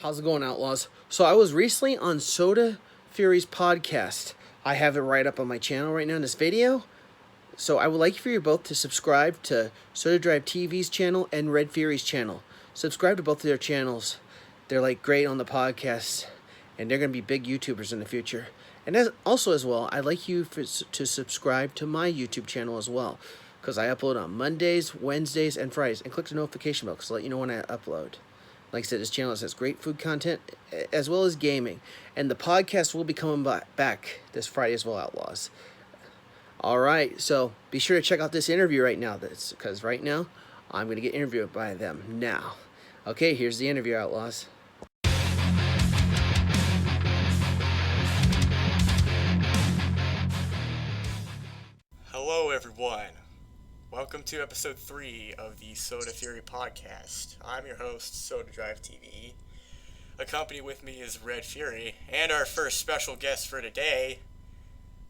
How's it going, Outlaws? So I was recently on SodaFury's podcast. I have it right up on my channel right now in this video. So I would like for you both to subscribe to SodaDriveTV's channel and Red Fury's channel. Subscribe to both of their channels. They're like great on the podcast, and they're going to be big YouTubers in the future. And as well, I'd like you to subscribe to my YouTube channel as well, because I upload on Mondays, Wednesdays, and Fridays. And click the notification bell to let you know when I upload. Like I said, this channel has great food content as well as gaming. And the podcast will be coming back this Friday as well, Outlaws. All right, so be sure to check out this interview right now, because right now I'm going to get interviewed by them now. Okay, here's the interview, Outlaws. Hello, everyone. Welcome to episode 3 of the SodaFury podcast. I'm your host, SodaDriveTV. Accompanied with me is Red Fury, and our first special guest for today,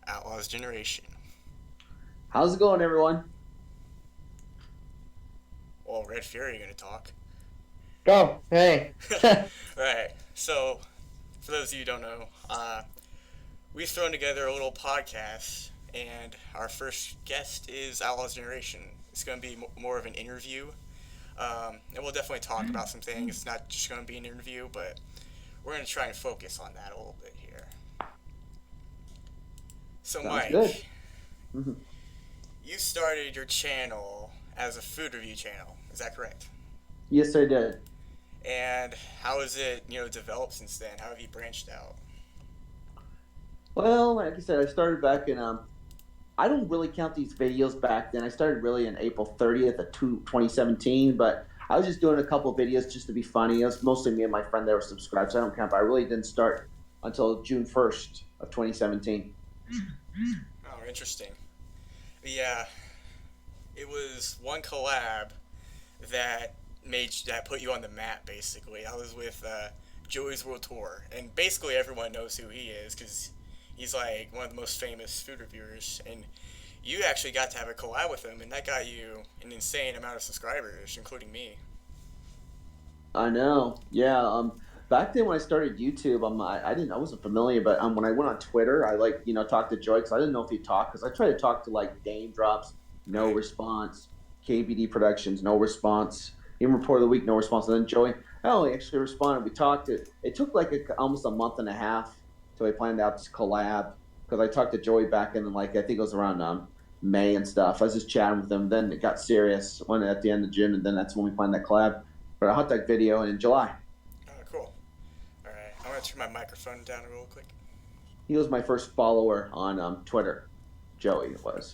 Outlaws Generation. How's it going, everyone? Well, Red Fury, you're going to talk. Go. Hey. Right. So, for those of you who don't know, we've thrown together a little podcast, and our first guest is Outlaws Generation. It's going to be more of an interview, and we'll definitely talk about some things. It's not just going to be an interview, but we're going to try and focus on that a little bit here. So, Sounds Mike, good. Mm-hmm. You started your channel as a food review channel. Is that correct? Yes, I did. And how has it, developed since then? How have you branched out? Well, like I said, I started back in, I don't really count these videos back then. I started really in April 30th of 2017, but I was just doing a couple of videos just to be funny. It was mostly me and my friend that were subscribed, so I don't count, but I really didn't start until June 1st of 2017. Oh, interesting. Yeah, it was one collab that put you on the map, basically. I was with Joey's World Tour, and basically everyone knows who he is because he's like one of the most famous food reviewers, and you actually got to have a collab with him, and that got you an insane amount of subscribers, including me. I know. Yeah. Back then when I started YouTube, I wasn't familiar, but when I went on Twitter, I talked to Joy because I didn't know if he'd talk, because I tried to talk to like Dame Drops, no response, KBD Productions, no response, even Report of the Week, no response, and then Joey, he actually responded. We talked. It took like almost a month and a half till we planned out this collab, because I talked to Joey back in I think it was around May and stuff. I was just chatting with him. Then it got serious at the end of June, and then that's when we planned that collab for a hot dog video in July. Cool. All right, I'm gonna turn my microphone down real quick. He was my first follower on Twitter. Joey was.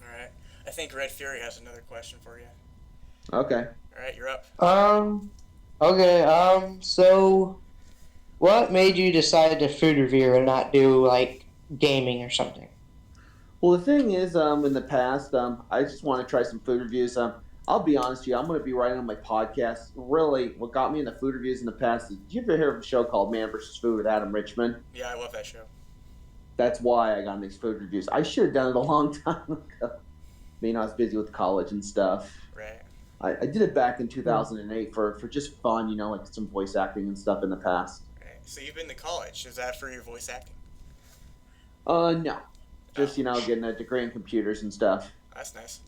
All right, I think Red Fury has another question for you. Okay. All right, you're up. Okay. So, what made you decide to food review and not do like gaming or something? Well, the thing is, in the past, I just want to try some food reviews. I'll be honest with you, I'm going to be writing on my podcast. Really, what got me into food reviews in the past is, did you ever hear of a show called Man vs. Food with Adam Richman? Yeah, I love that show. That's why I got into these food reviews. I should have done it a long time ago. I was busy with college and stuff. Right. I did it back in 2008 for just fun, like some voice acting and stuff in the past. Right. So you've been to college. Is that for your voice acting? No. Just, getting a degree in computers and stuff. That's nice.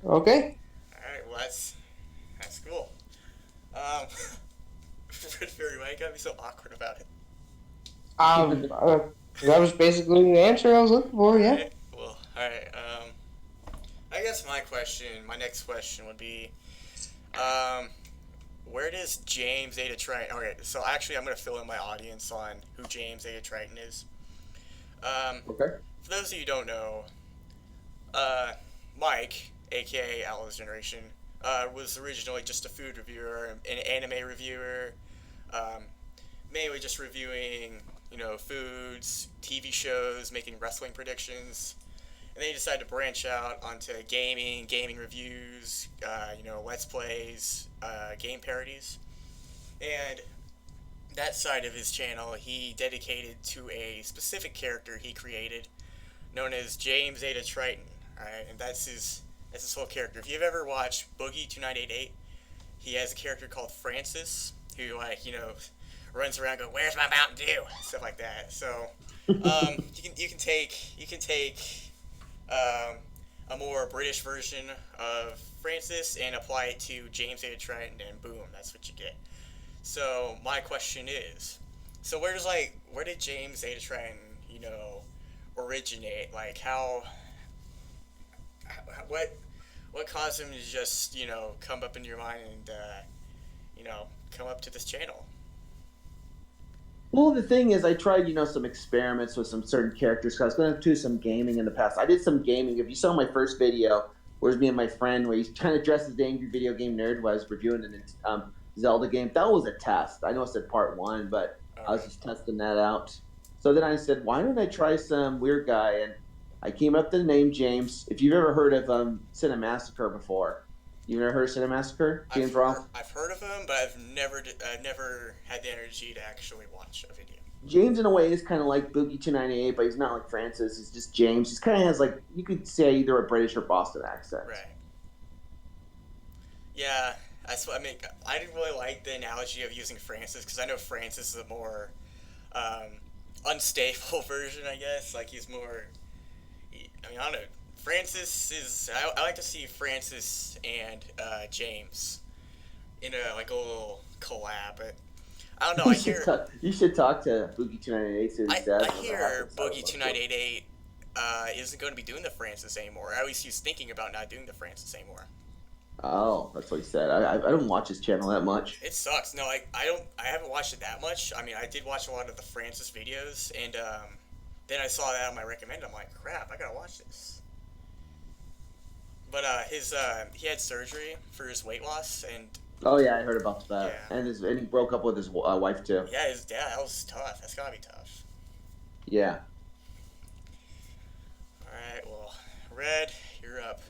Okay. Alright, well that's cool. Red Fury, why you gotta be so awkward about it? That was basically the answer I was looking for. Yeah. Alright, well, alright. I guess my next question would be, where does James Ada Triton? Okay, so actually, I'm gonna fill in my audience on who James Ada Triton is. Okay. For those of you who don't know, Mike, aka Outlaws Generation, was originally just a food reviewer, an anime reviewer, mainly just reviewing, foods, TV shows, making wrestling predictions. And then he decided to branch out onto gaming reviews, Let's Plays, game parodies. And that side of his channel he dedicated to a specific character he created known as James Ada Triton. Alright, and that's his whole character. If you've ever watched Boogie 2988, he has a character called Francis who like runs around going, "Where's my Mountain Dew?" Stuff like that. So you can take a more British version of Francis and apply it to James Ada Triton, and boom, that's what you get. So my question is, so where did James Ada Triton, originate? Like what what caused him to just come up in your mind and come up to this channel? Well, the thing is, I tried, some experiments with some certain characters. 'Cause I was going to do some gaming in the past. I did some gaming. If you saw my first video, where it was me and my friend, where he's trying to dress as the angry video game nerd, while I was reviewing an Zelda game. That was a test. I know it said part one, but I was just testing that out. So then I said, why don't I try some weird guy? And I came up with the name James. If you've ever heard of Cinemassacre before, you've ever heard of Cinemassacre, James Roth? I've heard of him, but I've never had the energy to actually watch a video. James, in a way, is kind of like Boogie 298, but he's not like Francis. He's just James. He's kind of has, like, you could say either a British or Boston accent. Right. Yeah, that's what I mean. I didn't really like the analogy of using Francis because I know Francis is a more unstable version, I guess. Like, he's more. I don't know. Francis is. I like to see Francis and James in a little collab, but I don't know. You should talk to Boogie 298. I hear Boogie 2988 isn't going to be doing the Francis anymore. At least he's thinking about not doing the Francis anymore. Oh, that's what he said. I don't watch his channel that much. It sucks. No, I haven't watched it that much. I mean, I did watch a lot of the Francis videos, and then I saw that on my recommend. I'm like, crap, I gotta watch this. But he had surgery for his weight loss, and oh yeah, I heard about that. Yeah. And he broke up with his wife too. yeah, that was tough. That's gotta be tough. Yeah. All right, well, Red, you're up.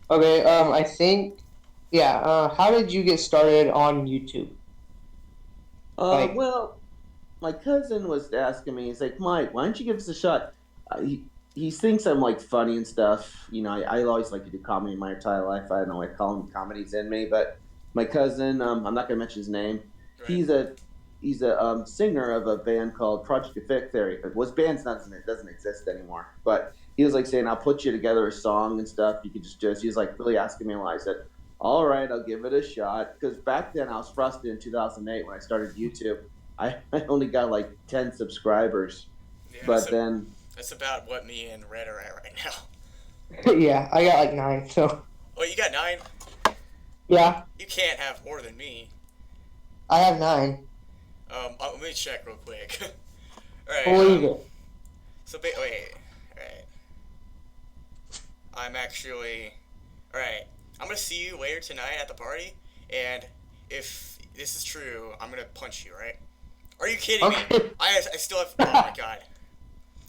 Okay, I think, how did you get started on YouTube? Well, my cousin was asking me, he's like, Mike, why don't you give us a shot? He thinks I'm, like, funny and stuff. I always like to do comedy in my entire life. I don't know, I call him comedy's in me, but my cousin, I'm not going to mention his name. Right. He's a singer of a band called Project Effect Theory. Band's doesn't exist anymore, but he was like saying, I'll put you together a song and stuff. You could just he was like really asking me a lot. I said, all right, I'll give it a shot. Because back then I was frustrated in 2008 when I started YouTube. I only got like 10 subscribers. Yeah, but then. That's about what me and Red are at right now. Yeah, I got like 9, so. Oh, you got 9? Yeah. You can't have more than me. I have 9. Let me check real quick. Alright. Believe it. So, wait. Alright. I'm actually. Alright. I'm gonna see you later tonight at the party, and if this is true, I'm gonna punch you, right? Are you kidding me? I still have. Oh my god.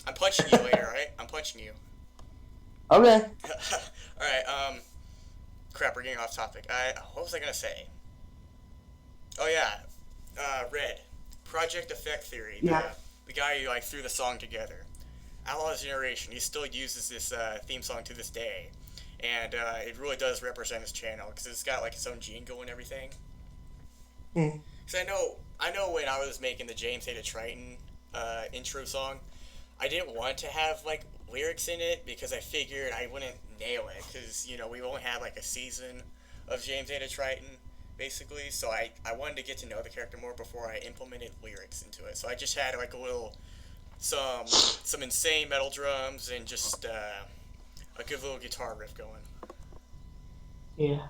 I'm punching you later, right? I'm punching you. Okay. Alright, crap, we're getting off topic. What was I gonna say? Oh yeah, Red. Project Effect Theory. The guy who, threw the song together. Outlaws Generation, he still uses this, theme song to this day. And, it really does represent his channel, because it's got, its own jingle and everything. Because I know when I was making the James Ada Triton, intro song, I didn't want to have, lyrics in it, because I figured I wouldn't nail it, because, we only had, a season of James Ada Triton, basically, so I wanted to get to know the character more before I implemented lyrics into it. So I just had, some insane metal drums, and just, a good little guitar riff going. Yeah.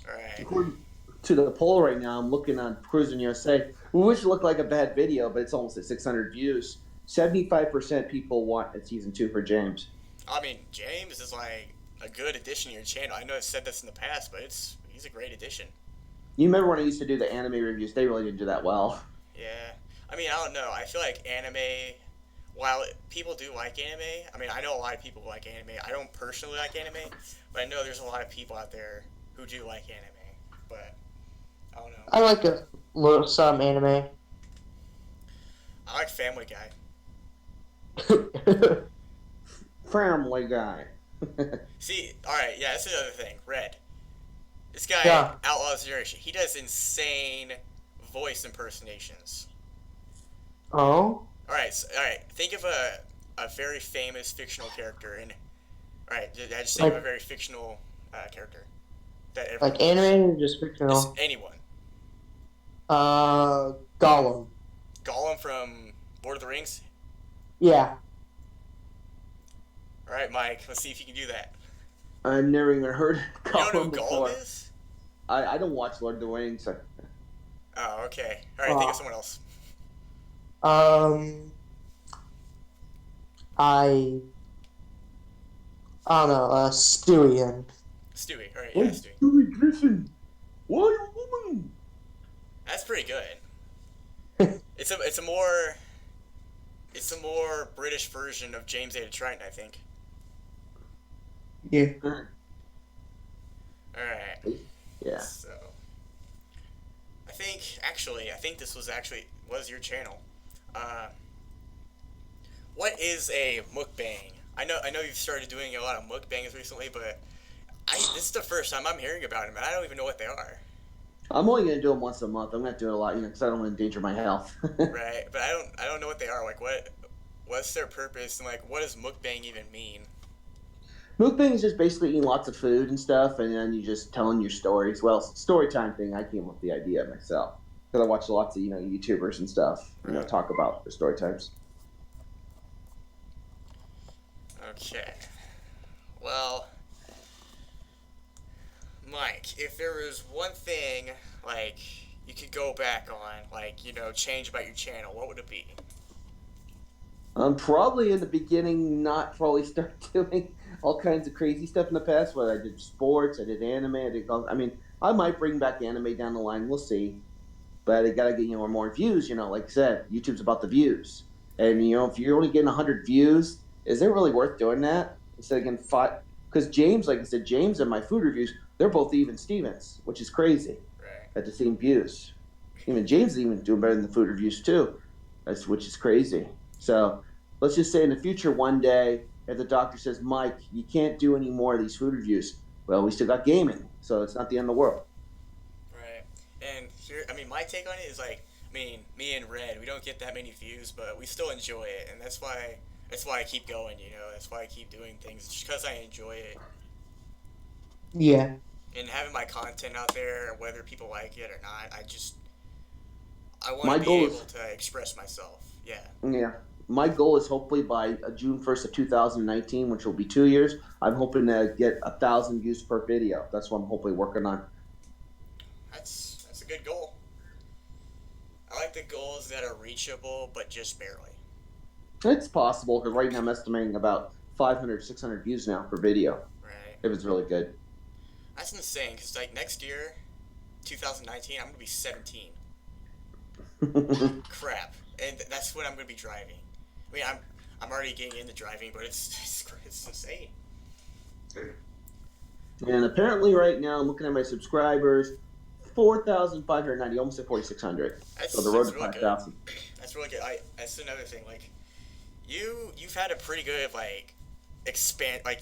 Alright. According to the poll right now, I'm looking on Cruising USA, which looked like a bad video, but it's almost at 600 views. 75% people want a season 2 for James. I mean, James is a good addition to your channel. I know I've said this in the past, but he's a great addition. You remember when I used to do the anime reviews? They really didn't do that well. Yeah. I mean, I don't know. I feel like anime, while people do like anime, I mean, I know a lot of people like anime. I don't personally like anime, but I know there's a lot of people out there who do like anime. But I don't know. I like some anime. I like Family Guy. Family Guy. See, all right, yeah, that's another thing. Red. This guy, Yeah. Outlaws Generation, he does insane voice impersonations. Oh. All right. Think of a very famous fictional character, and all right, just think of a Like very fictional character that everyone like knows. animated or just Just fictional? anyone. Gollum. Gollum from Lord of the Rings. Yeah. All right, Mike. Let's see if you can do that. I've never even heard You don't know who Gollum Gollum before. is? I don't watch Lord of the Rings. Oh, okay. All right, think of Uh, someone else. um. I I don't know. Stewie. Stewie. All right, yeah, Oh, Stewie. Billy Griffin, why a woman? That's pretty good. And It's a more British version of James A. Triton, I think. yeah. All right. Yeah. So I think this was your channel. Uh, what is a mukbang? I know you've started doing a lot of mukbangs recently, but this is the first time I'm hearing about them, and I don't even know what they are. I'm only gonna do them once a month. I'm not doing a lot, because I don't want to endanger my health. Right? But I don't know what they are. Like what's their purpose, and like what does mukbang even mean? Mukbang is just basically eating lots of food and stuff, and then you just telling your stories. Well, story time thing. I came up with the idea myself because I watch lots of YouTubers and stuff. Right. Talk about their story times. Okay. Well, Mike, if there was one thing like you could go back on, like change about your channel, what would it be? Probably in the beginning, not probably start doing all kinds of crazy stuff in the past. Where I did sports, I did anime, I did. I mean, I might bring back anime down the line. We'll see. But I gotta get more views. Like I said, YouTube's about the views, and if you're only getting 100 views, is it really worth doing that instead of getting five? Because James, like I said, James and my food reviews, they're both even Stevens, which is crazy Right. at the same views. Even James is even doing better than the food reviews too, which is crazy. So let's just say in the future, one day, if the doctor says, Mike, you can't do any more of these food reviews, well, we still got gaming, so it's not the end of the world. Right. And here, I mean, my take on it is like, I mean, me and Red, we don't get that many views, but we still enjoy it, and that's why I keep going. That's why I keep doing things, just because I enjoy it. Yeah. And having my content out there, whether people like it or not, I want My to be goal able is, to express myself. Yeah. yeah, my goal is hopefully by June 1st of 2019, which will be 2 years. I'm hoping to get 1,000 views per video. That's what I'm hopefully working on. That's a good goal. I like the goals that are reachable, but just barely. It's possible because right now I'm estimating about 500, 600 views now per video Right. if it's really good. That's insane, because like next year, 2019, I'm gonna be 17. Crap. And that's when I'm gonna be driving. I mean, I'm already getting into driving, but it's insane. And apparently, right now, I'm looking at my subscribers, 4,590, almost at 4,600. So the road That's to really good. 5,000. That's really good. That's another thing. Like, you've had a pretty good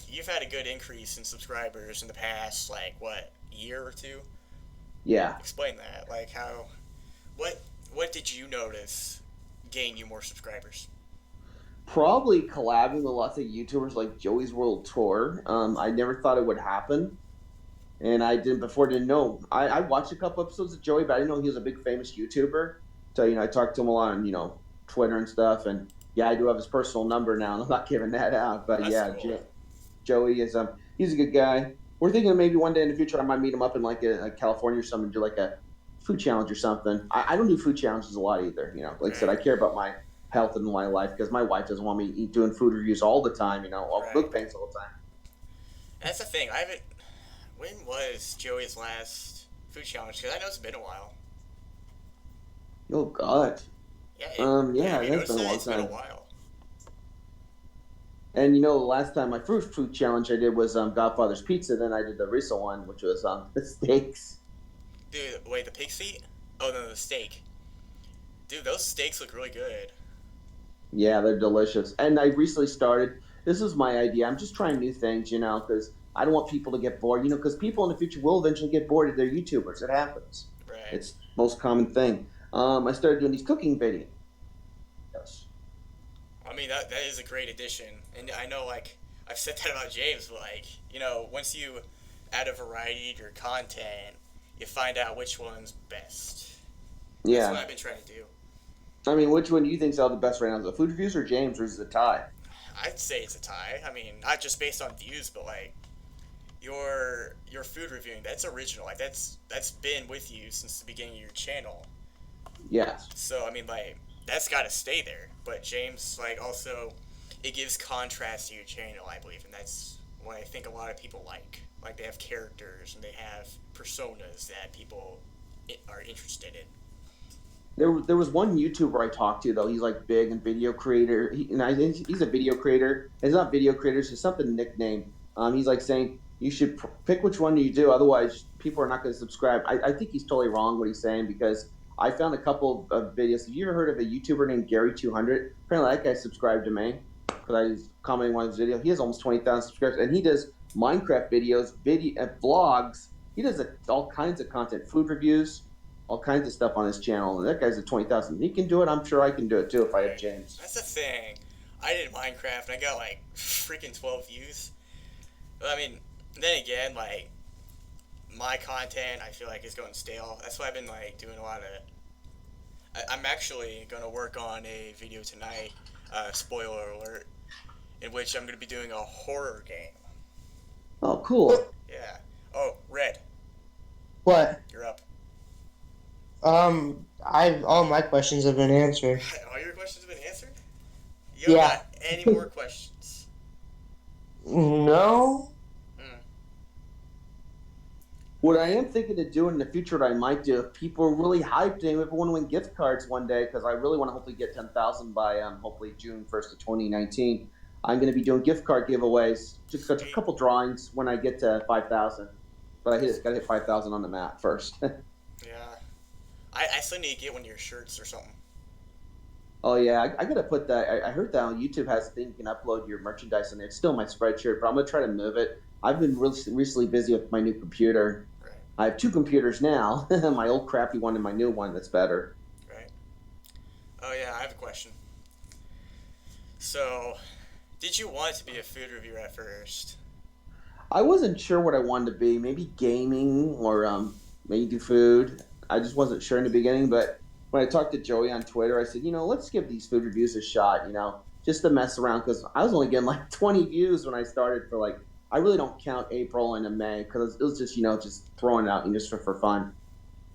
you've had a good increase in subscribers in the past year or two. Yeah. Explain that. Like what did you notice gain you more subscribers? Probably collabing with lots of YouTubers like Joey's World Tour. I never thought it would happen. And didn't know. I watched a couple episodes of Joey, but I didn't know he was a big famous YouTuber. So, I talked to him a lot on, Twitter and stuff. And yeah, I do have his personal number now, and I'm not giving that out. But That's yeah, cool. Joey is he's a good guy. We're thinking maybe one day in the future I might meet him up in like a California or something, do like a food challenge or something. I don't do food challenges a lot either. Like I said, I Right. care about my health and my life because my wife doesn't want me doing food reviews all the time. Right. Mukbangs all the time. And that's the thing. I haven't. When was Joey's last food challenge? Because I know it's been a while. Oh God. Yeah. Yeah, Have you that's noticed been a that? long It's been a time. while. And the last time my first food challenge I did was Godfather's Pizza. Then I did the recent one, which was the steaks. Dude, wait, the pig's feet? Oh no, the steak. Dude, those steaks look really good. Yeah, they're delicious. And I recently started. this is my idea. I'm just trying new things, because I don't want people to get bored, because people in the future will eventually get bored of their YouTubers. It happens. Right. It's the most common thing. I started doing these cooking videos. I mean, that is a great addition, and I know, like, I've said that about James, but, like, once you add a variety to your content, you find out which one's best. That's what Yeah. I've been trying to do. I mean, which one do you think's all the best right now? The food reviews or James, or is it a tie? I'd say it's a tie. I mean, not just based on views, but like your food reviewing, that's original. Like that's been with you since the beginning of your channel. Yes. So I mean, like that's got to stay there. But James, like also, it gives contrast to your channel, I believe, and that's what I think a lot of people like. Like they have characters and they have personas that people are interested in. There was one YouTuber I talked to though. He's like big and video creator. He's a video creator. It's not video creators. It's something nickname. He's like saying you should pick which one you do. Otherwise, people are not going to subscribe. I think he's totally wrong what he's saying because I found a couple of videos. Have you ever heard of a YouTuber named Gary200? Apparently, that guy subscribed to me because I was commenting on his video. He has almost 20,000 subscribers, and he does Minecraft videos, vlogs. He does all kinds of content, food reviews, all kinds of stuff on his channel. And that guy's at 20,000. He can do it. I'm sure I can do it too if I have James. That's the thing. I did Minecraft and I got like freaking 12 views. But I mean, then again, like my content, I feel like is going stale. That's why I've been like doing a lot of. I'm actually gonna work on a video tonight. Spoiler alert, in which I'm gonna be doing a horror game. Oh, cool. Yeah. Oh, Red, What? you're up. All my questions have been answered. All your questions have been answered? You don't got any more questions? No. What I am thinking of doing in the future, what I might do, if people are really hyped and if want to win gift cards one day, because I really want to hopefully get 10,000 by hopefully June 1st of 2019. I'm going to be doing gift card giveaways, just a couple drawings when I get to 5,000. But I got to hit 5,000 on the map first. Yeah. I still need to get one of your shirts or something. Oh yeah, I gotta put that. I heard that on YouTube has a thing you can upload your merchandise in there. It's still my Spreadshirt, but I'm gonna try to move it. I've been really recently busy with my new computer. Right. I have two computers now, my old crappy one and my new one that's better. Right. Oh yeah, I have a question. So, did you want to be a food reviewer at first? I wasn't sure what I wanted to be. Maybe gaming or maybe do food. I just wasn't sure in the beginning, but when I talked to Joey on Twitter, I said, let's give these food reviews a shot, just to mess around because I was only getting like 20 views when I started for like, I really don't count April and May because it was just, just throwing it out and just for fun.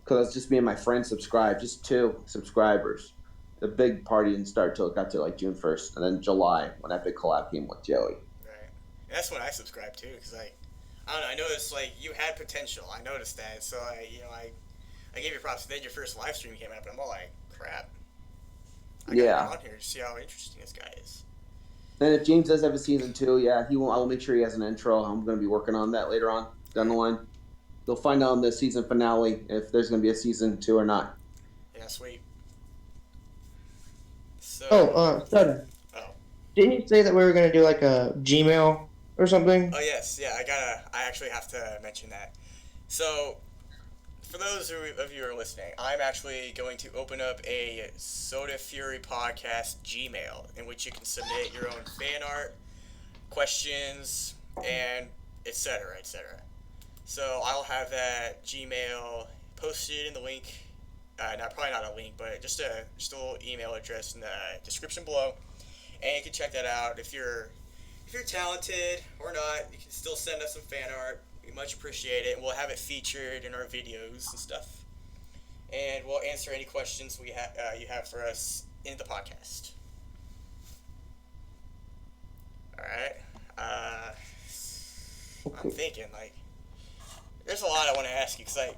Because it was just me and my friends subscribed, just 2 subscribers. The big party didn't start till it got to like June 1st and then July when that big collab came with Joey. Right. And that's when I subscribed too because I don't know, I noticed like you had potential. I noticed that. So I gave you props. Then your first live stream came up, and I'm all like, crap. I gotta get on here to see how interesting this guy is. And if James does have a season 2, yeah, I will make sure he has an intro. I'm going to be working on that later on down the line. You'll find out in the season finale if there's going to be a season 2 or not. Yeah, sweet. So. Soda. Oh. Didn't you say that we were gonna do like a Gmail or something? Oh yes, yeah. I actually have to mention that. So, for those of you who are listening, I'm actually going to open up a SodaFury podcast Gmail in which you can submit your own fan art, questions, and etc. etc. So I'll have that Gmail posted in the link. Probably not a link, but just a little email address in the description below, and you can check that out. If you're talented or not, you can still send us some fan art. We much appreciate it, and we'll have it featured in our videos and stuff. And we'll answer any questions you have for us in the podcast. All right. I'm thinking like, there's a lot I want to ask you because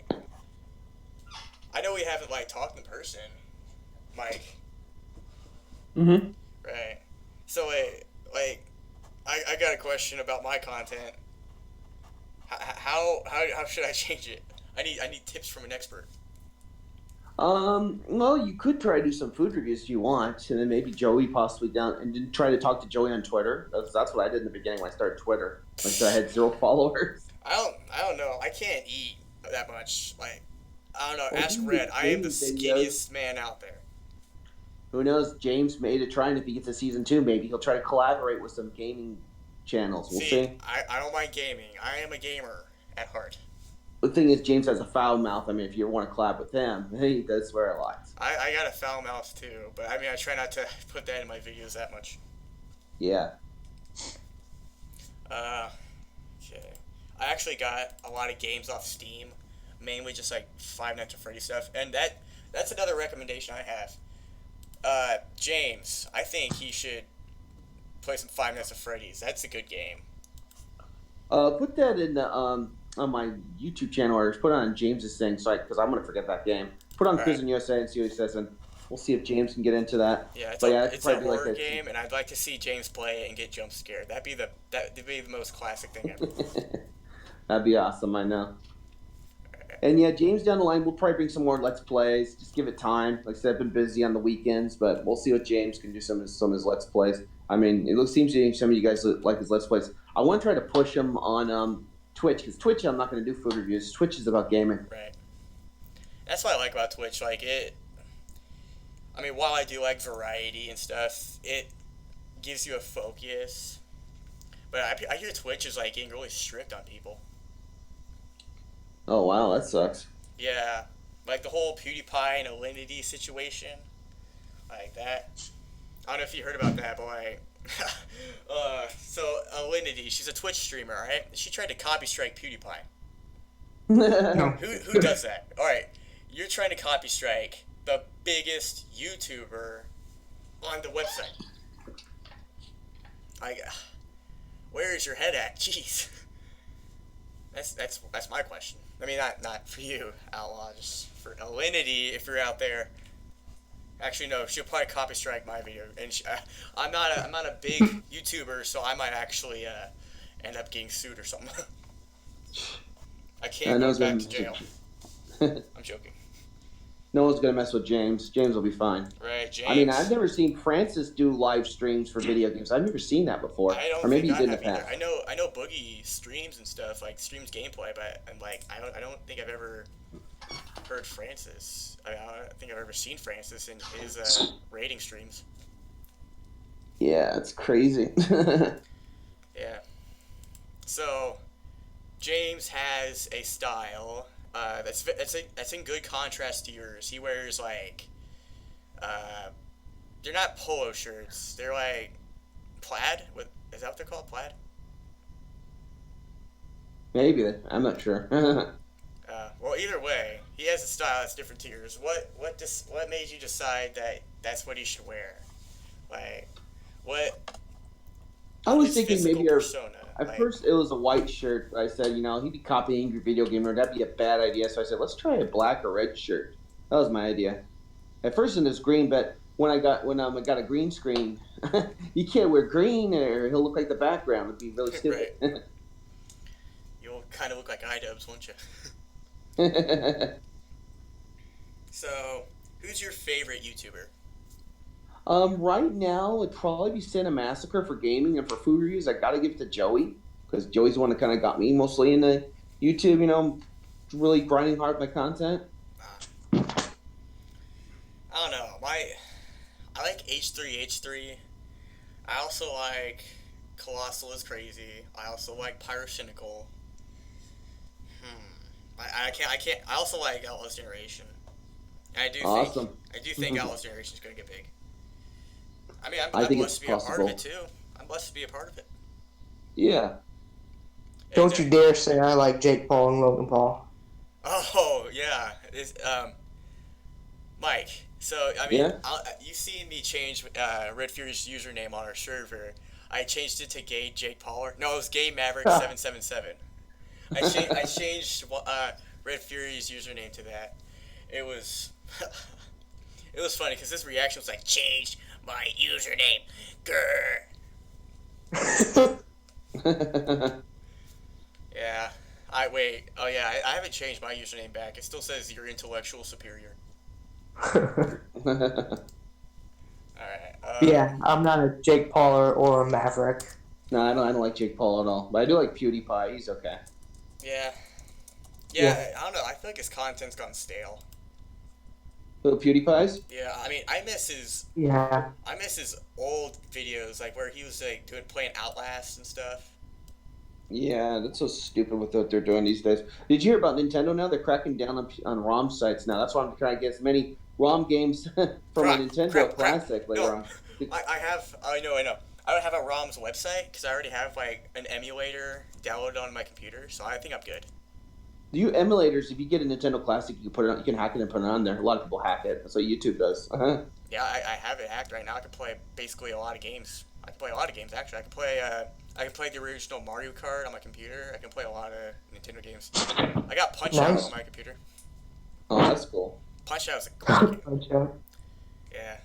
I know we haven't like talked in person, Mike. Mm-hmm. Right. So I got a question about my content. How should I change it? I need tips from an expert. Well, you could try to do some food reviews if you want, and then maybe Joey possibly down, and then try to talk to Joey on Twitter. That's what I did in the beginning when I started Twitter. Like I said, I had 0 followers. I don't know. I can't eat that much. Like, I don't know. Well, Ask he Red. makes I am the gaming videos. skinniest man out there. Who knows? James made a try, and if he gets a season 2, maybe he'll try to collaborate with some gaming channels. We'll See, see. I don't mind gaming. I am a gamer at heart. The thing is, James has a foul mouth. I mean, if you want to collab with him, he does swear a lot. I got a foul mouth too, but I mean, I try not to put that in my videos that much. Yeah. Okay. I actually got a lot of games off Steam, mainly just like Five Nights at Freddy's stuff, and that's another recommendation I have. James, I think he should play some Five Nights at Freddy's. That's a good game. Put that in the on my YouTube channel, or just put it on James's thing, so because I'm gonna forget that game. Put it on All Quiz right. in USA and see what he says, and we'll see if James can get into that. Yeah, it's But yeah, a that'd it's a probably be horror like game, and I'd like to see James play it and get jump scared. That'd be the most classic thing ever. That'd be awesome. I know. And yeah, James down the line, we'll probably bring some more Let's Plays. Just give it time. Like I said, I've been busy on the weekends, but we'll see what James can do some of his Let's Plays. I mean, seems to some of you guys like his Let's Plays. I want to try to push him on Twitch, because Twitch, I'm not going to do food reviews. Twitch is about gaming. Right. That's what I like about Twitch. Like it. I mean, while I do like variety and stuff, it gives you a focus. But I hear Twitch is like getting really strict on people. Oh, wow, that sucks. Yeah, like the whole PewDiePie and Alinity situation, like that. I don't know if you heard about that, but like, so Alinity, she's a Twitch streamer, right? She tried to copy strike PewDiePie. No. Who does that? All right, you're trying to copy strike the biggest YouTuber on the website. Like, where is your head at? Jeez. That's my question. I mean, not for you, Outlaw, just for Alinity, if you're out there. Actually, no, she'll probably copy strike my video, and I'm not a big YouTuber, so I might actually end up getting sued or something. I can't go back to jail. I'm joking. No one's gonna mess with James. James will be fine. Right, James. I mean, I've never seen Francis do live streams for video games. I've never seen that before. I don't or maybe think he I did in the have either. past. I know Boogie streams and stuff, like streams gameplay, but I'm like I don't think I've ever heard Francis. I don't think I've ever seen Francis in his rating streams. Yeah, it's crazy. Yeah. So, James has a style that's in good contrast to yours. He wears like, they're not polo shirts. They're like plaid. Is that what they're called? Plaid. Maybe. I'm not sure. Well, either way, he has a style that's different to yours. What made you decide that that's what he should wear? Like, what? I was his thinking physical maybe persona. at Like, first it was a white shirt. I said, he'd be copying your video gamer. That'd be a bad idea. So I said, let's try a black or red shirt. That was my idea. At first it was green, but when I got a green screen, you can't wear green or he'll look like the background. It'd be really stupid. Right. You'll kind of look like iDubbbz, won't you? So, who's your favorite YouTuber? Right now it'd probably be Santa Massacre for gaming, and for food reviews, I gotta give it to Joey, because Joey's the one that kind of got me mostly into YouTube. Really grinding hard my content. I don't know. I like H3H3. I also like Colossal is Crazy. I also like Pyrocynical. I can't. I also like Outlaws Generation. And Awesome. I do think Outlaws Generation is going to get big. I mean, I I'm think blessed it's to be a part of it possible. too. I'm blessed to be a part of it. Yeah. Don't you dare say I like Jake Paul and Logan Paul. Oh yeah, Mike. So I mean, Yeah? you seen me change Red Fury's username on our server? I changed it to Gay Jake Pauler. No, it was Gay Maverick 777. I changed Red Fury's username to that. It was it was funny because his reaction was like, "Changed my username, grr." Yeah. I haven't changed my username back. It still says your intellectual superior. Alright. Yeah, I'm not a Jake Paul or a Maverick. No, I don't like Jake Paul at all. But I do like PewDiePie. He's okay. Yeah. Yeah. Yeah, I don't know. I feel like his content's gone stale. Who, PewDiePie's? Yeah, I mean, Yeah. I miss his old videos, like where he was like playing Outlast and stuff. Yeah, that's so stupid with what they're doing these days. Did you hear about Nintendo now? They're cracking down on ROM sites now. That's why I'm trying to get as many ROM games for my Nintendo Classic later No, on. I know. I don't have a ROM's website because I already have like an emulator downloaded on my computer, so I think I'm good. You emulators, if you get a Nintendo Classic, you can put it on, you can hack it and put it on there. A lot of people hack it. That's what YouTube does. Yeah, I have it hacked right now. I can play basically a lot of games. I can play a lot of games actually. I can play the original Mario Kart on my computer. I can play a lot of Nintendo games. I got Punch Out on my computer. Oh, that's cool. Punch Out is a great game. Yeah.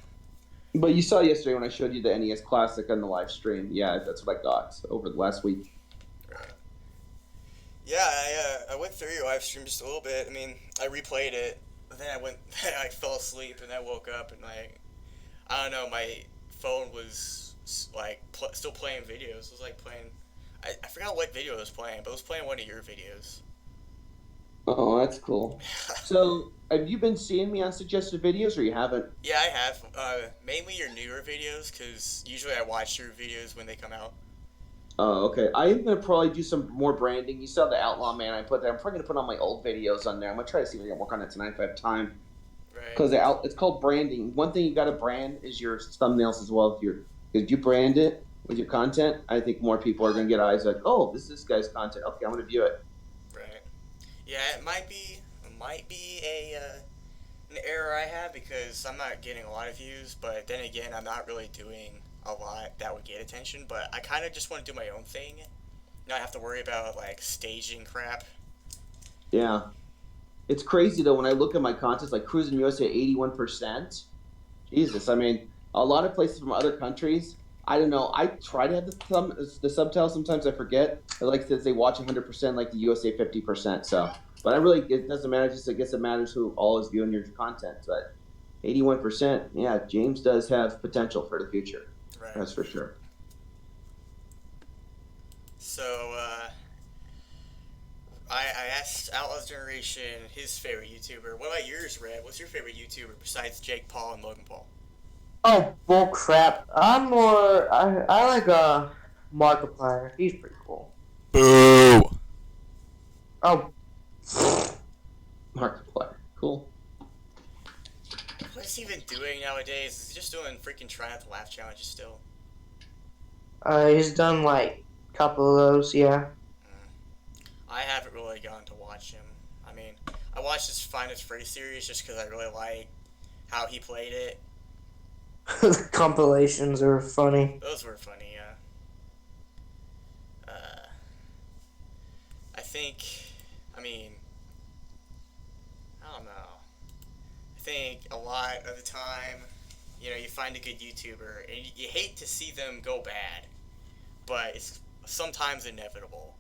But you saw yesterday when I showed you the NES Classic on the live stream. Yeah, that's what I got over the last week. Right. Yeah, I went through your live stream just a little bit. I mean, I replayed it, but then I fell asleep, and I woke up, and like, I don't know, my phone was like still playing videos. It was like playing, I forgot what video it was playing, but it was playing one of your videos. Oh, that's cool. So, have you been seeing me on suggested videos, or you haven't? Yeah, I have. Mainly your newer videos, because usually I watch your videos when they come out. Oh, okay. I'm gonna probably do some more branding. You saw the Outlaw Man I put there. I'm probably gonna put all my old videos on there. I'm gonna try to see if I can work on it tonight if I have time. Right. Because it's called branding. One thing you got to brand is your thumbnails as well. If you brand it with your content, I think more people are gonna get eyes like, oh, this guy's content. Okay, I'm gonna view it. Right. Yeah, it might be an error I have because I'm not getting a lot of views, but then again, I'm not really doing a lot that would get attention, but I kind of just want to do my own thing, not have to worry about like staging crap. Yeah. It's crazy though when I look at my content, like Cruising USA, 81%. Jesus, I mean, a lot of places from other countries. I don't know. I try to have the subtitles. Sometimes I forget. It like says they watch 100%, like the USA 50%. So, but it doesn't matter. I guess it matters who all is viewing your content. But 81%, yeah, James does have potential for the future. Right. That's for sure. So, I asked Outlaws Generation his favorite YouTuber. What about yours, Red? What's your favorite YouTuber besides Jake Paul and Logan Paul? Oh, bull crap. I like Markiplier. He's pretty cool. Boo! Oh. Markiplier. Cool. What is he even doing nowadays? Is he just doing freaking try not to laugh challenges still? He's done like a couple of those, yeah. I haven't really gotten to watch him. I mean, I watched his Finest Freddy series just because I really like how he played it. The compilations are funny. Those were funny, yeah. I don't know. I think a lot of the time, you find a good YouTuber, and you hate to see them go bad, but it's sometimes inevitable.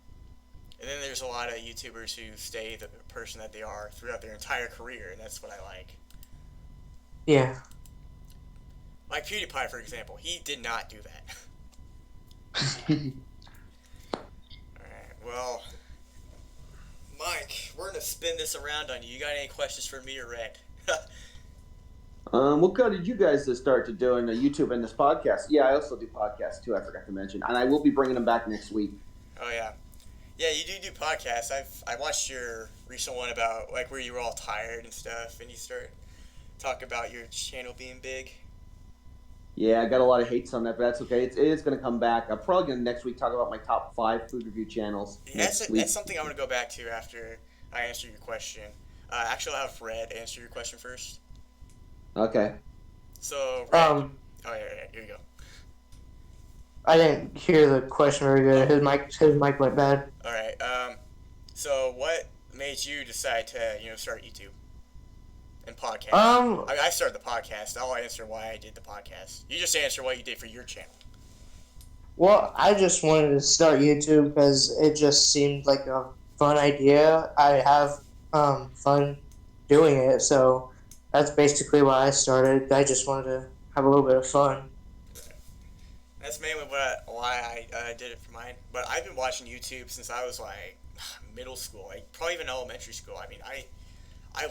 And then there's a lot of YouTubers who stay the person that they are throughout their entire career, and that's what I like. Yeah. Like PewDiePie, for example, he did not do that. Alright, well, Mike, we're going to spin this around on you. You got any questions for me or Red? What kind did you guys start to doing YouTube and this podcast? Yeah, I also do podcasts too. I forgot to mention, and I will be bringing them back next week. Oh yeah, yeah. You do podcasts. I watched your recent one about like where you were all tired and stuff, and you start talking about your channel being big. Yeah, I got a lot of hates on that, but that's okay. It is going to come back. I'm probably going to next week talk about my top 5 food review channels. Yeah, that's something I'm going to go back to after I answer your question. Actually, I'll have Red answer your question first. Okay. So, Red, oh yeah, here you go. I didn't hear the question very good. His mic went bad. All right. So what made you decide to start YouTube and podcast? I started the podcast. I'll answer why I did the podcast. You just answer what you did for your channel. Well, I just wanted to start YouTube because it just seemed like a fun idea. I have fun doing it, so that's basically why I started. I just wanted to have a little bit of fun. That's mainly why I did it for mine. But I've been watching YouTube since I was like middle school, like probably even elementary school. I mean, I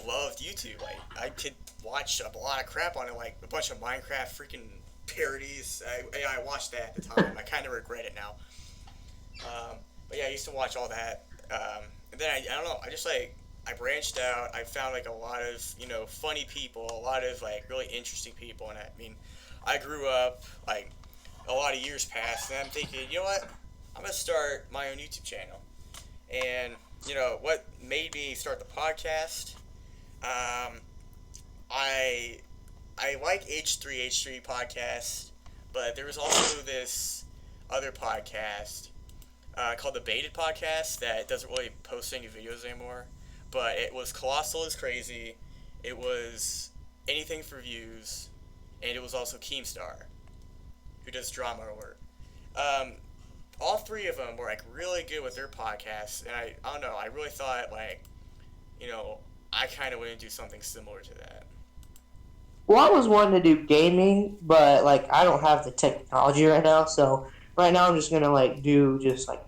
loved YouTube. Like I could watch a lot of crap on it, like a bunch of Minecraft freaking parodies. I watched that at the time. I kind of regret it now. But yeah, I used to watch all that. And then I don't know. I just like I branched out. I found like a lot of funny people, a lot of like really interesting people, and I mean, I grew up like a lot of years passed, and I'm thinking, you know what? I'm gonna start my own YouTube channel. And what made me start the podcast? I I like H3 podcast, but there was also this other podcast called the Baited Podcast that doesn't really post any videos anymore. But it was Colossal is Crazy. It was Anything for Views, and it was also Keemstar, who does Drama Alert. All three of them were like really good with their podcasts, and I don't know. I really thought like, I kind of want to do something similar to that. Well, I was wanting to do gaming, but like I don't have the technology right now, so right now I'm just gonna like do just like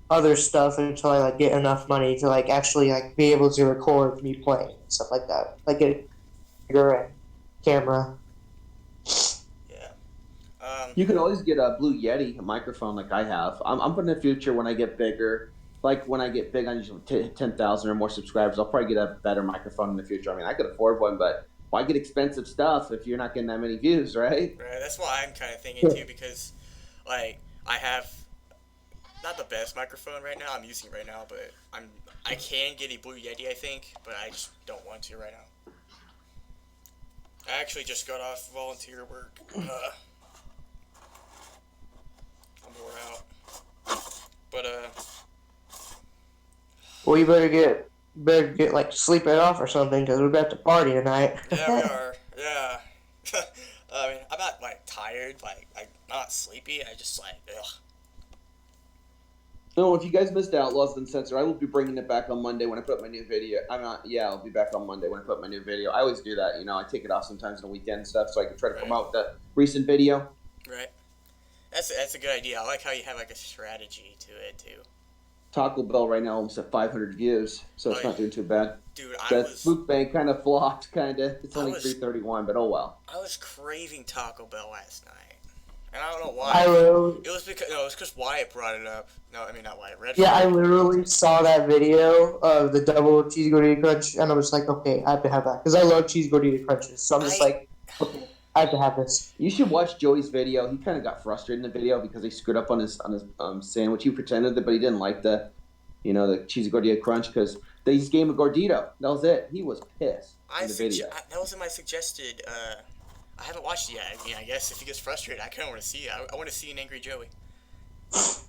other stuff until I like get enough money to like actually like be able to record me playing and stuff like that. Like get a bigger and camera. Yeah. You can always get a Blue Yeti, a microphone like I have. I'm in the future when I get bigger. Like when I get big, on 10,000 or more subscribers, I'll probably get a better microphone in the future. I mean, I could afford one, but why get expensive stuff if you're not getting that many views, right? Right. That's why I'm kind of thinking too, because like I have not the best microphone right now. I'm using it right now, but I can get a Blue Yeti, I think, but I just don't want to right now. I actually just got off volunteer work. I'm wore out. But Well, you better get like sleep it off or something because we're about to party tonight. yeah, we are. Yeah. I mean, I'm not like tired, like I'm not sleepy. I just like ugh. No, if you guys missed Outlaws then Censor, I will be bringing it back on Monday when I put my new video. I'm not. Yeah, I'll be back on Monday when I put my new video. I always do that. I take it off sometimes on the weekend and stuff, so I can try to promote the recent video. Right. That's a good idea. I like how you have like a strategy to it too. Taco Bell right now almost at 500 views, so it's not doing too bad. Dude, That Mukbang kind of flopped, kind of. It's only 331, but oh well. I was craving Taco Bell last night. And I don't know why. It was because Wyatt brought it up. No, I mean not Wyatt. Red Fury. Yeah, I literally saw that video of the double cheese gordita crunch, and I was like, okay, I have to have that because I love cheese gordita crunches. So I'm just like, okay, I have to have this. You should watch Joey's video. He kind of got frustrated in the video because he screwed up on his sandwich. He pretended that, but he didn't like the cheesy gordita crunch because they just gave him a gordito. That was it. He was pissed in the video. That was in my suggested. I haven't watched it yet. I mean, I guess if he gets frustrated, I kind of want to see it. I want to see an angry Joey. But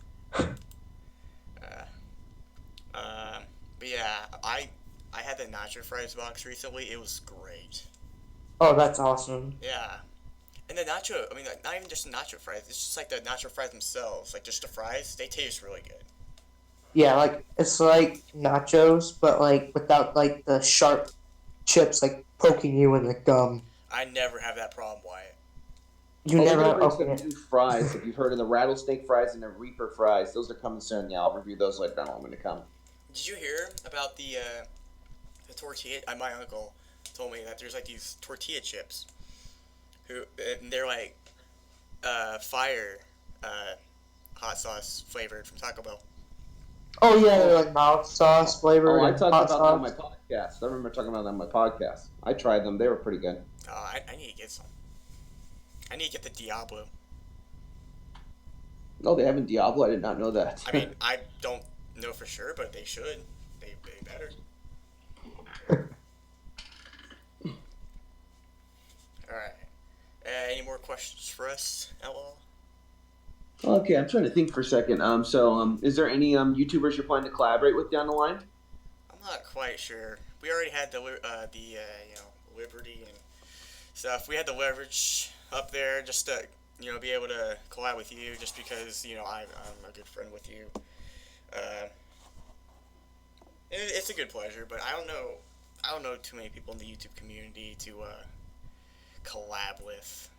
yeah, I had the nacho fries box recently. It was great. Oh, that's awesome. Yeah. And the nacho, I mean, not even just the nacho fries. It's just like the nacho fries themselves. Like, just the fries, they taste really good. Yeah, like, it's like nachos, but, like, without, like, the sharp chips, like, poking you in the gum. I never have that problem, Wyatt. You never have some new fries. If you've heard of the rattlesnake fries and the Reaper fries, those are coming soon. Yeah, I'll review those later on when they come. Did you hear about the tortilla? My uncle told me that there's like these tortilla chips, and they're like fire hot sauce flavored from Taco Bell. Oh yeah, they're like mouth sauce flavored. Oh, I talked about that on my podcast. I remember talking about that on my podcast. I tried them; they were pretty good. Oh, I need to get some. I need to get the Diablo. No, they have in Diablo. I did not know that. I mean, I don't know for sure, but they should. They better. All right. Any more questions for us, Outlaw? Okay, I'm trying to think for a second. Is there any YouTubers you're planning to collaborate with down the line? I'm not quite sure. We already had the Liberty and stuff. We had the leverage up there just to be able to collab with you, just because I'm a good friend with you. It's a good pleasure, but I don't know I don't know too many people in the YouTube community to collab with.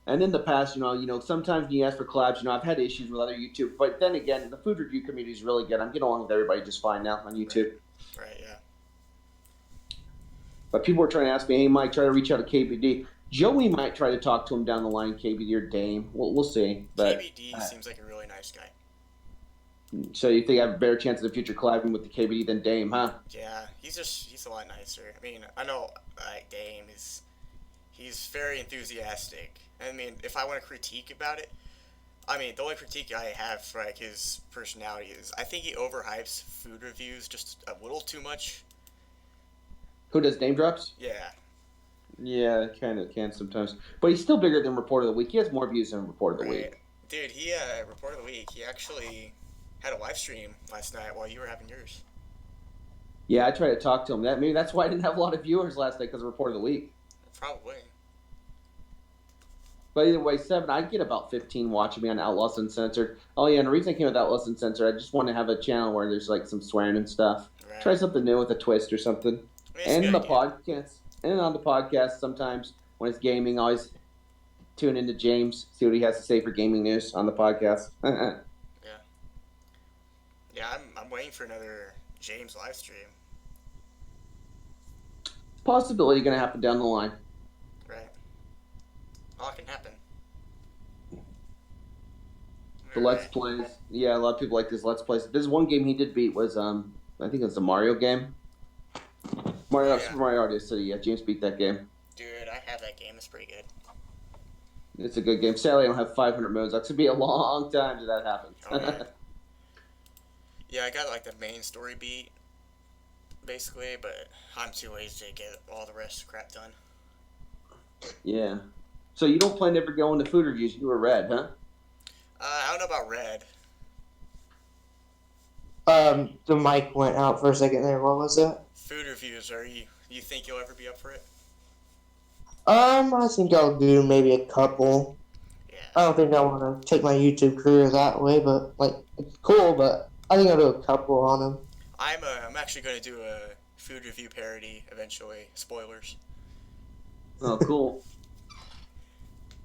And in the past, sometimes when you ask for collabs, I've had issues with other YouTube, but then again, the food review community is really good. I'm getting along with everybody just fine now on YouTube. Right, yeah. But people were trying to ask me, hey, Mike, try to reach out to KBD. Joey might try to talk to him down the line, KBD or Dame. We'll see. But KBD seems like a really nice guy. So you think I have a better chance of the future collabing with the KBD than Dame, huh? Yeah, he's a lot nicer. I mean, I know Dame he's very enthusiastic. I mean, if I want to critique about it, I mean, the only critique I have for like his personality is I think he overhypes food reviews just a little too much. Who does name drops? Yeah. Yeah, kind of can sometimes. But he's still bigger than Report of the Week. He has more views than Report of the Week. Dude, Report of the Week, he actually had a live stream last night while you were having yours. Yeah, I tried to talk to him. Maybe that's why I didn't have a lot of viewers last night, because of Report of the Week. Probably. But either way, 7, I get about 15 watching me on Outlaws Uncensored. Oh yeah, and the reason I came with Outlaws Uncensored, I just want to have a channel where there's like some swearing and stuff. Right. Try something new with a twist or something. And the podcast, and on the podcast sometimes when it's gaming, I always tune into James, see what he has to say for gaming news on the podcast. Yeah, I'm waiting for another James live stream. Possibility going to happen down the line. Right. All can happen. The Let's Plays. Yeah, a lot of people like this Let's Plays. This one game he did beat was, I think it's a Mario game. Super Mario Odyssey. Yeah, James beat that game. Dude, I have that game. It's pretty good. It's a good game. Sadly, I don't have 500 modes. That's going to be a long time till that happens. Oh, yeah. Yeah, I got like the main story beat, basically, but I'm too lazy to get all the rest of the crap done. Yeah. So you don't plan to ever go into food reviews. You were Red, huh? I don't know about Red. The mic went out for a second there. What was that? Food reviews. You think you'll ever be up for it? I think I'll do maybe a couple. Yeah. I don't think I want to take my YouTube career that way, but like it's cool. But I think I'll do a couple on them. I'm actually going to do a food review parody eventually. Spoilers. Oh, cool.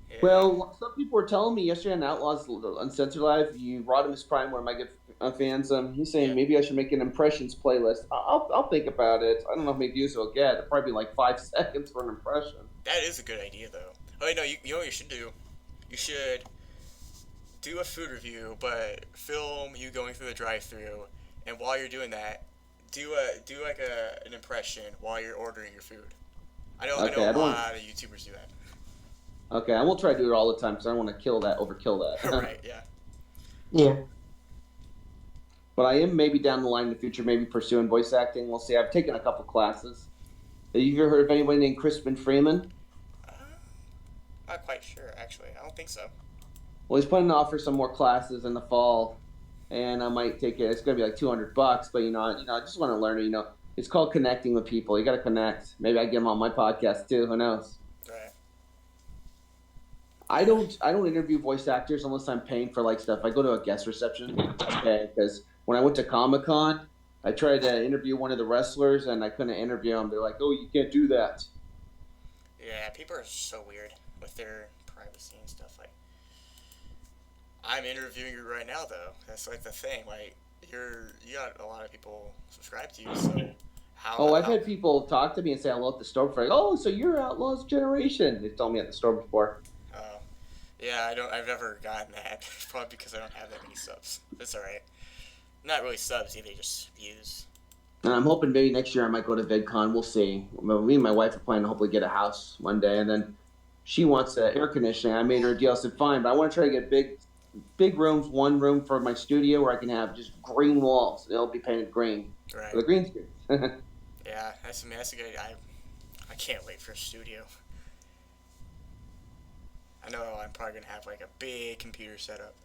Yeah. Well, some people were telling me yesterday on Outlaws Uncensored Live, you Rodimus Prime, one of my good fans, he's saying maybe I should make an impressions playlist. I'll think about it. I don't know how many views it'll get. It'll probably be like 5 seconds for an impression. That is a good idea, though. Oh, no, you know what you should do? You should do a food review, but film you going through the drive-thru, and while you're doing that, do like an impression while you're ordering your food. I know a lot of YouTubers do that. Okay, I won't try to do it all the time because I don't want to overkill that. Right, yeah. Yeah. But I am maybe down the line in the future, maybe pursuing voice acting. We'll see. I've taken a couple classes. Have you ever heard of anybody named Crispin Freeman? Not quite sure, actually. I don't think so. Well, he's planning to offer some more classes in the fall, and I might take it. It's going to be like $200, but I just want to learn it. It's called connecting with people. You got to connect. Maybe I get him on my podcast too. Who knows? Right. I don't interview voice actors unless I'm paying for like stuff. I go to a guest reception, okay? Because when I went to Comic-Con, I tried to interview one of the wrestlers and I couldn't interview him. They're like, "Oh, you can't do that." Yeah, people are so weird with their privacy and stuff. Like, I'm interviewing you right now, though. That's like the thing. Like, you got a lot of people subscribe to you, so how? I've had people talk to me and say hello at the store before. Oh, so you're Outlaws Generation? They told me at the store before. Yeah, I've never gotten that. Probably because I don't have that many subs. That's all right. Not really subs either, just views. And I'm hoping maybe next year I might go to VidCon. We'll see. Me and my wife are planning to hopefully get a house one day, and then she wants air conditioning. I made her a deal. I said, fine, but I want to try to get big rooms. One room for my studio where I can have just green walls. They'll be painted green. Right. For the green screen. Yeah, that's a good idea. I can't wait for a studio. I know I'm probably going to have like a big computer setup.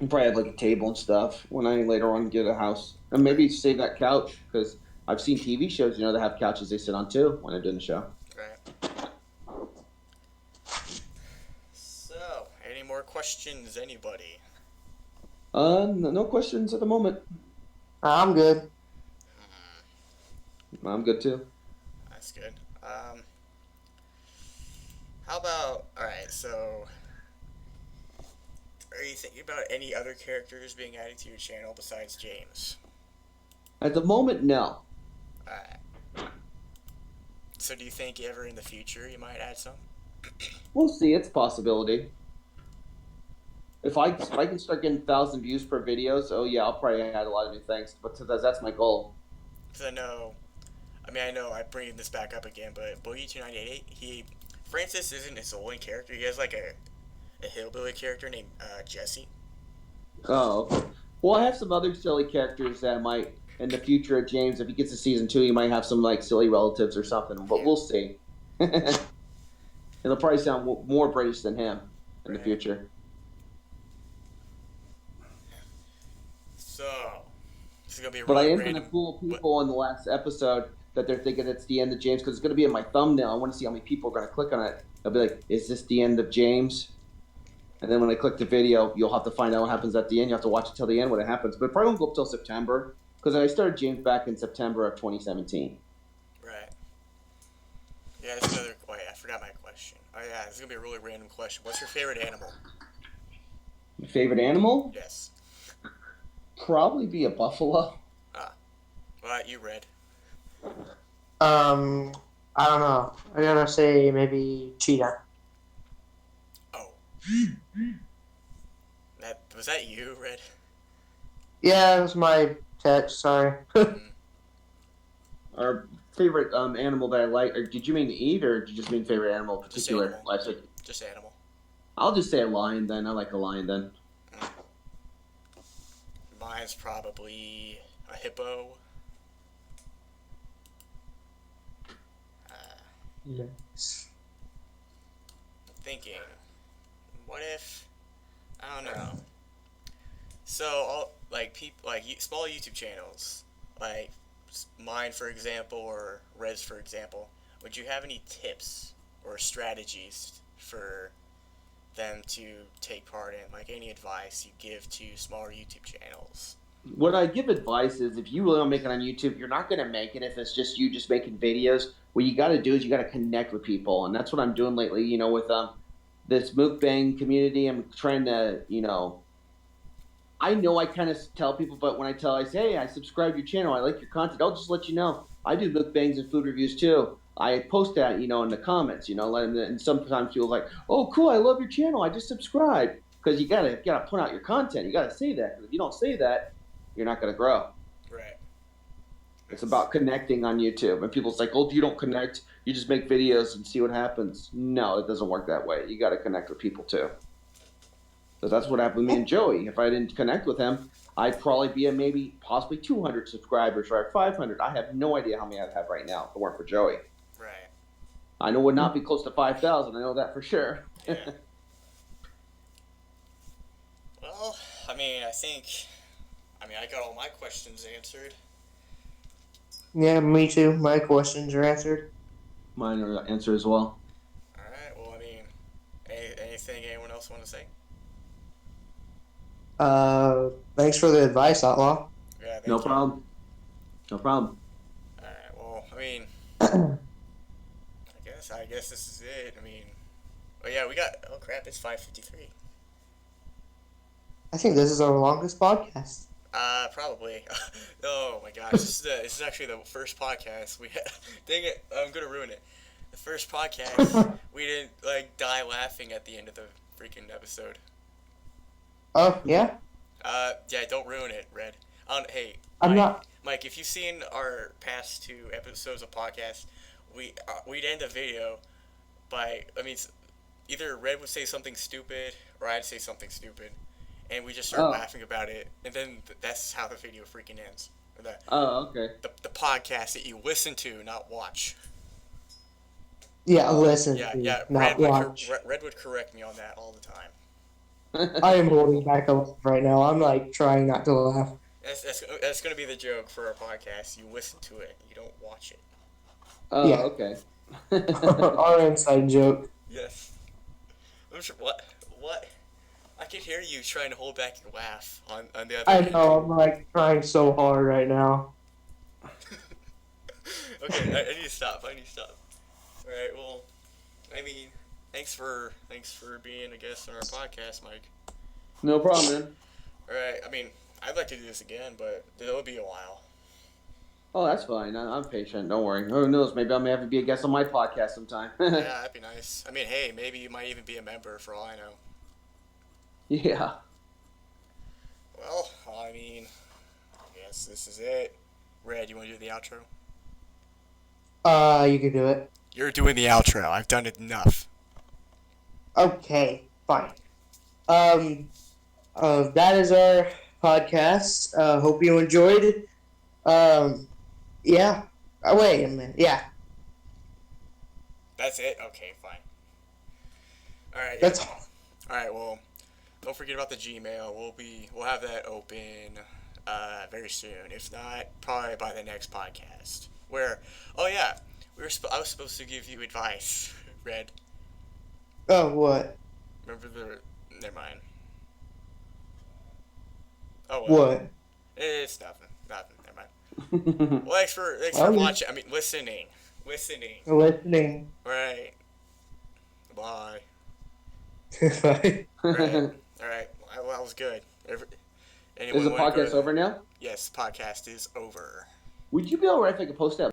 I'll probably have like a table and stuff when I later on get a house. And maybe save that couch because I've seen TV shows, that have couches they sit on too when they're doing the show. Right. So, any more questions, anybody? No questions at the moment. I'm good. I'm good too. That's good. How about, alright, so are you thinking about any other characters being added to your channel besides James? At the moment, no. Alright. So do you think ever in the future you might add some? We'll see. It's a possibility. If I can start getting 1,000 views per videos, oh yeah, I'll probably add a lot of new things. But that's my goal. Because I know I bring this back up again, but Boogie2988, Francis isn't his only character. He has like a hillbilly character named Jesse. Oh, well, I have some other silly characters that might in the future of James. If he gets to season 2, he might have some like silly relatives or something. But Yeah. we'll see. It'll probably sound more British than him in the Right. future. So, this is going to be a But I really am going to random... fool people in the last episode that they're thinking it's the end of James because it's going to be in my thumbnail. I want to see how many people are going to click on it. They'll be like, "Is this the end of James?" And then when I click the video, you'll have to find out what happens at the end. You have to watch it till the end when it happens. But it probably won't go up till September because I started James back in September of 2017. Right. Yeah, that's another... Wait, I forgot my question. Oh yeah, this is going to be a really random question. What's your favorite animal? My favorite animal? Yes. Probably be a buffalo. Well, you, Red. I don't know. I gotta say maybe cheetah. Oh. Was that you, Red? Yeah, it was my text. Sorry. Our favorite animal that I like. Or did you mean to eat, or did you just mean favorite animal in particular? animal. I said, Just animal. I'll just say a lion then. I like a lion then. Mine's probably a hippo. Yes. Thinking, what if, I don't know. So, all small YouTube channels, like mine for example, or Red's for example, would you have any tips or strategies for them to take part in? Like any advice you give to smaller YouTube channels? What I give advice is if you really want to make it on YouTube, you're not going to make it if it's just you just making videos. What you got to do is you got to connect with people, and that's what I'm doing lately. You know, with this mukbang community, I'm trying to, I know I kind of tell people, but when I say, hey, I subscribe to your channel, I like your content, I'll just let you know. I do mukbangs and food reviews too. I post that, in the comments, and sometimes people are like, oh, cool, I love your channel, I just subscribed. Because you gotta put out your content. You gotta say that. Because if you don't say that, you're not gonna grow. Right. It's about connecting on YouTube. And people's like, oh, you don't connect, you just make videos and see what happens. No, it doesn't work that way. You gotta connect with people too. So that's what happened with me and Joey. If I didn't connect with him, I'd probably be at maybe possibly 200 subscribers or 500. I have no idea how many I'd have right now if it weren't for Joey. Right. I know it would not be close to 5,000. I know that for sure. Yeah. Well, I got all my questions answered. Yeah, me too. My questions are answered. Mine are answered as well. All right. Well, anything anyone else want to say? Thanks for the advice, Outlaw. Yeah. Thank No you. problem. No problem. All right. Well, I guess this is it. Oh yeah, oh crap, it's 5:53. I think this is our longest podcast. Probably. Oh my gosh, this is actually the first podcast we had. Dang it, I'm gonna ruin it. The first podcast we didn't die laughing at the end of the freaking episode. Oh, yeah? Yeah, don't ruin it, Red. Hey, I'm Mike, not. Mike, if you've seen our past 2 episodes of podcast, we'd end the video by, either Red would say something stupid or I'd say something stupid, and we just start laughing about it, and then that's how the video freaking ends. Okay. The podcast that you listen to, not watch. Yeah, listen. Yeah. Not watch. Red would correct me on that all the time. I am holding back a laugh right now. I'm trying not to laugh. That's gonna be the joke for our podcast. You listen to it, you don't watch it. Oh, Yeah. okay. Our inside joke. Yes. I'm sure. What? I can hear you trying to hold back your laugh on the other I end. know. I'm trying so hard right now. Okay, I need to stop. All right. Well, I mean, thanks for being a guest on our podcast, Mike. No problem, man. All right. I mean, I'd like to do this again, but it'll be a while. Oh, that's fine. I'm patient. Don't worry. Who knows? Maybe I may have to be a guest on my podcast sometime. Yeah, that'd be nice. I mean, hey, maybe you might even be a member for all I know. Yeah. Well, I mean, I guess this is it. Red, you want to do the outro? You can do it. You're doing the outro. I've done it enough. Okay, fine. That is our podcast. Hope you enjoyed. Yeah. Oh, wait a minute. Yeah. That's it? Okay, fine. Alright. That's all. Alright, well, don't forget about the Gmail. We'll have that open very soon. If not, probably by the next podcast. Oh yeah, I was supposed to give you advice, Red. Oh, what? Never mind. Oh well. What? It's nothing. Never mind. Well, thanks for watching. I mean, listening. Listening. Right. Bye. Bye. Right. All right. Well, that was good. Is the podcast over now? Yes, podcast is over. Would you be alright if I could post that